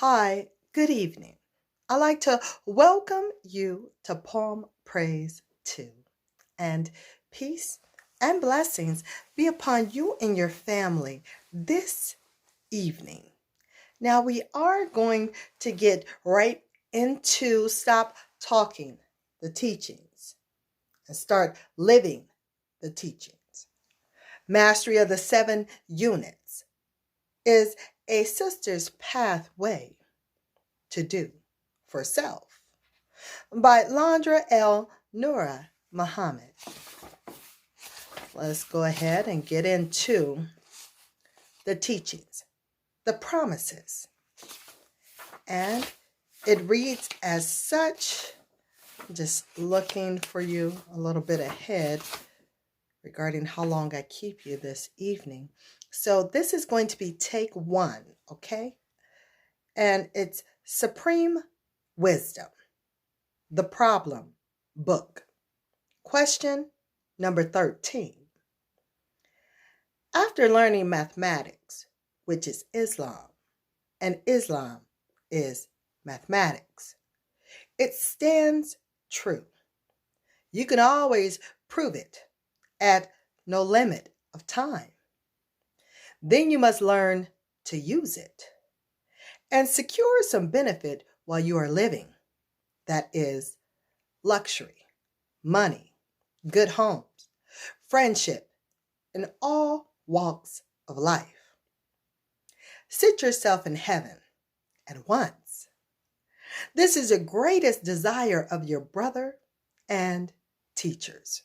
Hi, good evening. I'd like to welcome you to Palm Praise 2, and peace and blessings be upon you and your family this evening. Now, we are going to get right into stop talking the teachings and start living the teachings. Mastery of the 7 units is a sister's pathway to do for self by Landra L. Nura Muhammad. Let's go ahead and get into the teachings, the promises. And it reads as such. Just looking for you a little bit ahead regarding how long I keep you this evening. So this is going to be take 1, okay? And it's Supreme Wisdom, the Problem Book. Question number 13. After learning mathematics, which is Islam, and Islam is mathematics, it stands true. You can always prove it at no limit of time. Then you must learn to use it and secure some benefit while you are living. That is luxury, money, good homes, friendship, in all walks of life. Sit yourself in heaven at once. This is the greatest desire of your brother and teachers.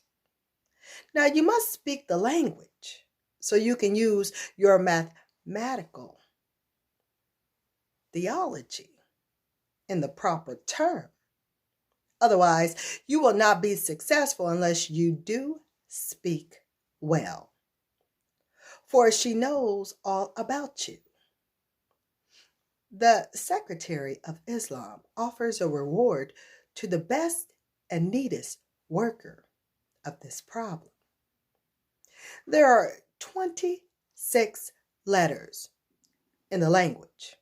Now you must speak the language so you can use your mathematical theology in the proper term. Otherwise, you will not be successful unless you do speak well. For she knows all about you. The Secretary of Islam offers a reward to the best and neatest worker of this problem. There are 26 letters in the language.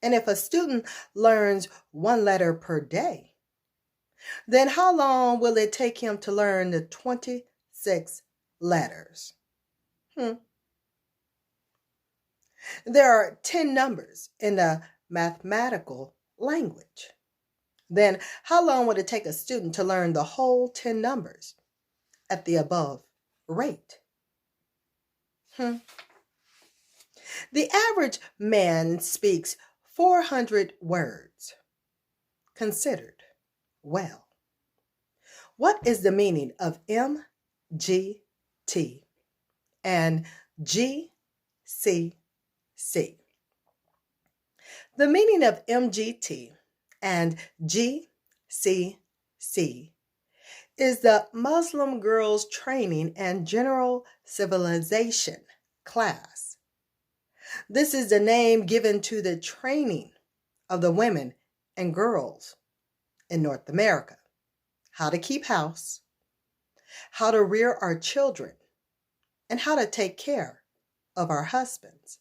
And if a student learns 1 letter per day, then how long will it take him to learn the 26 letters? There are 10 numbers in the mathematical language. Then how long would it take a student to learn the whole 10 numbers at the above rate? The average man speaks 400 words. Considered well. What is the meaning of MGT and GCC? The meaning of MGT and GCC is the Muslim Girls Training and General Civilization class. This is the name given to the training of the women and girls in North America. How to keep house, how to rear our children, and how to take care of our husbands.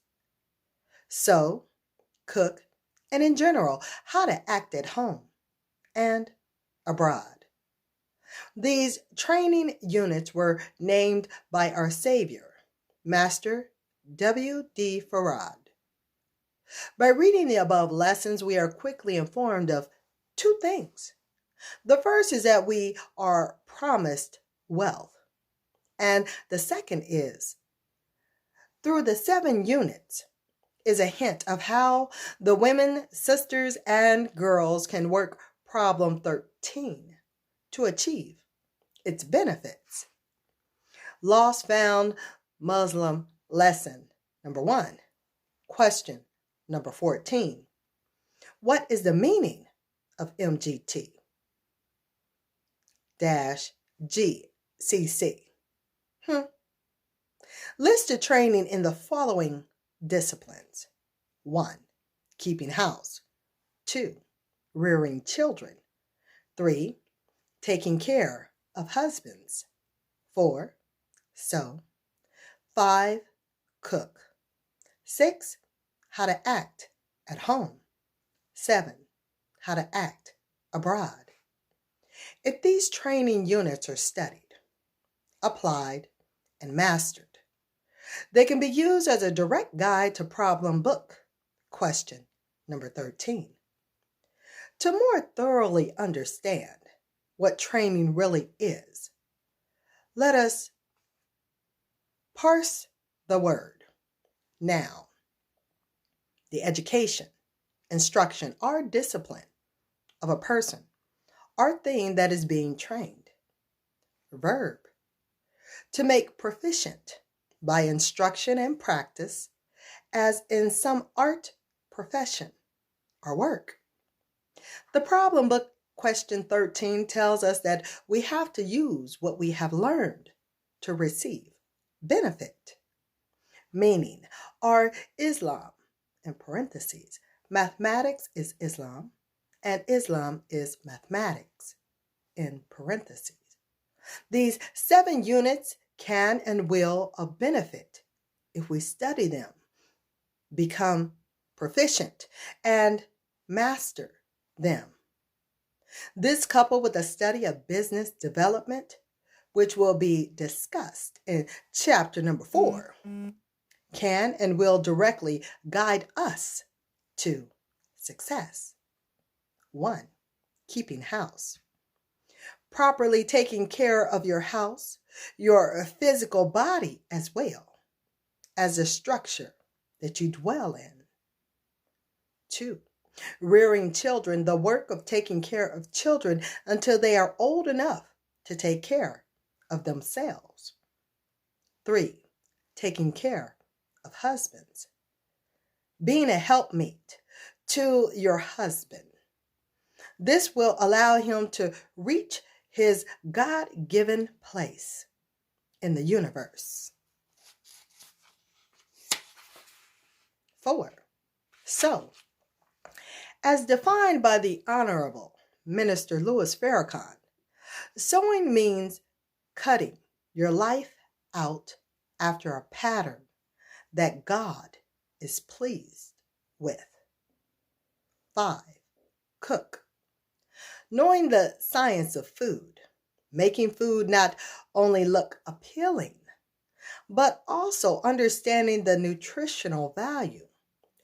Sew, cook, and in general, how to act at home and abroad. These training units were named by our Savior, Master W.D. Farad. By reading the above lessons, we are quickly informed of 2 things. The first is that we are promised wealth. And the second is, through the 7 units, is a hint of how the women, sisters, and girls can work problem 13 to achieve its benefits. Lost Found Muslim lesson number 1. Question number 14. What is the meaning of MGT GCC? List the training in the following disciplines. 1. Keeping house. 2. Rearing children. 3. Taking care of husbands. 4. Sew. 5. Cook. 6. How to act at home. 7. How to act abroad. If these training units are studied, applied, and mastered, they can be used as a direct guide to problem book. Question number 13. To more thoroughly understand what training really is, let us parse the word. Noun. The education, instruction, or discipline of a person or thing that is being trained. Verb. To make proficient by instruction and practice, as in some art, profession, or work. The problem book question 13 tells us that we have to use what we have learned to receive benefit. Meaning, or Islam, in parentheses, mathematics is Islam, and Islam is mathematics, in parentheses. These 7 units can and will of benefit if we study them, become proficient, and master them. This, coupled with a study of business development, which will be discussed in chapter number 4, can and will directly guide us to success. 1. Keeping house. Properly taking care of your house, your physical body, as well as the structure that you dwell in. 2. Rearing children, the work of taking care of children until they are old enough to take care of themselves. 3. Taking care of husbands. Being a helpmeet to your husband. This will allow him to reach his God-given place in the universe. 4. So, as defined by the Honorable Minister Louis Farrakhan, sewing means cutting your life out after a pattern that God is pleased with. 5. Cook. Knowing the science of food, making food not only look appealing, but also understanding the nutritional value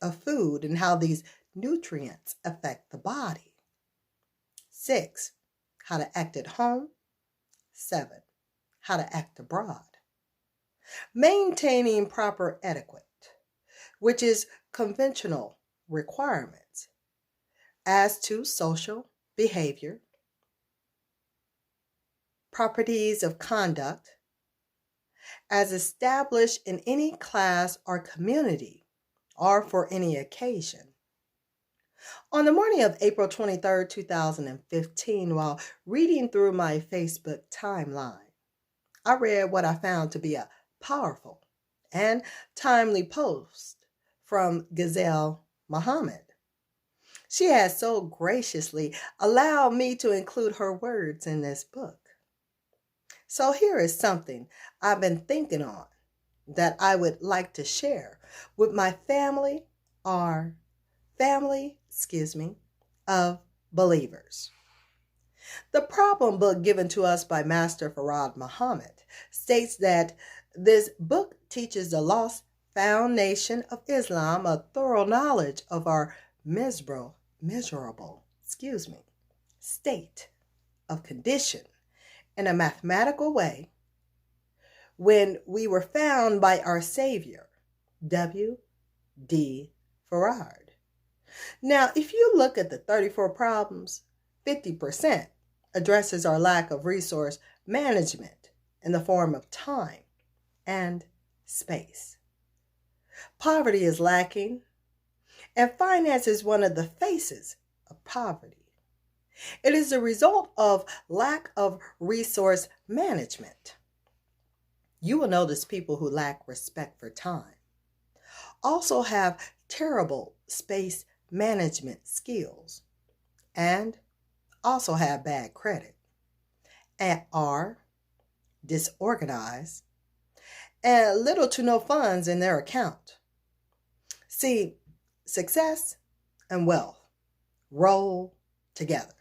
of food and how these nutrients affect the body. 6. How to act at home. 7. How to act abroad. Maintaining proper etiquette, which is conventional requirements as to social behavior, properties of conduct, as established in any class or community or for any occasion. On the morning of April 23, 2015, while reading through my Facebook timeline, I read what I found to be a powerful and timely post from Gazelle Muhammad. She has so graciously allowed me to include her words in this book. So here is something I've been thinking on that I would like to share with my family of believers. The problem book given to us by Master Farad Muhammad states that this book teaches the lost foundation of Islam a thorough knowledge of our miserable state of condition in a mathematical way when we were found by our Savior, W.D. Farad. Now, if you look at the 34 problems, 50% addresses our lack of resource management in the form of time and space. Poverty is lacking, and finance is one of the faces of poverty. It is a result of lack of resource management. You will notice people who lack respect for time also have terrible space management skills and also have bad credit and are disorganized and little to no funds in their account. See, success and wealth roll together.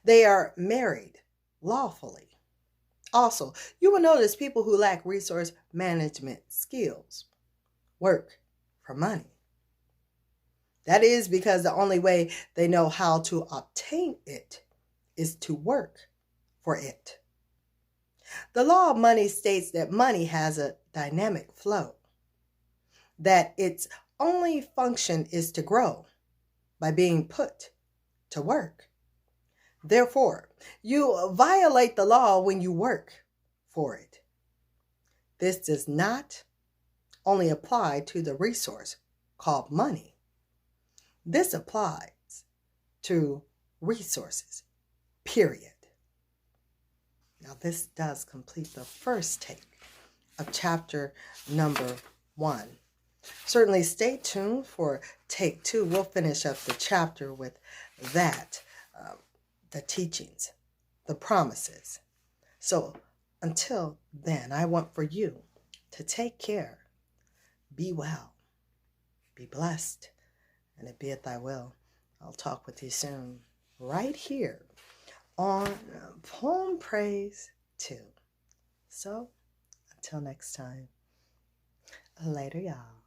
They are married lawfully. Also, you will notice people who lack resource management skills work for money. That is because the only way they know how to obtain it is to work for it. The law of money states that money has a dynamic flow, that its only function is to grow by being put to work. Therefore, you violate the law when you work for it. This does not only apply to the resource called money. This applies to resources, period. Now, this does complete the first take of chapter number 1. Certainly stay tuned for take 2. We'll finish up the chapter with that, the teachings, the promises. So until then, I want for you to take care, be well, be blessed, and it be at thy will. I'll talk with you soon, right here on Poem Praise 2. So until next time, later, y'all.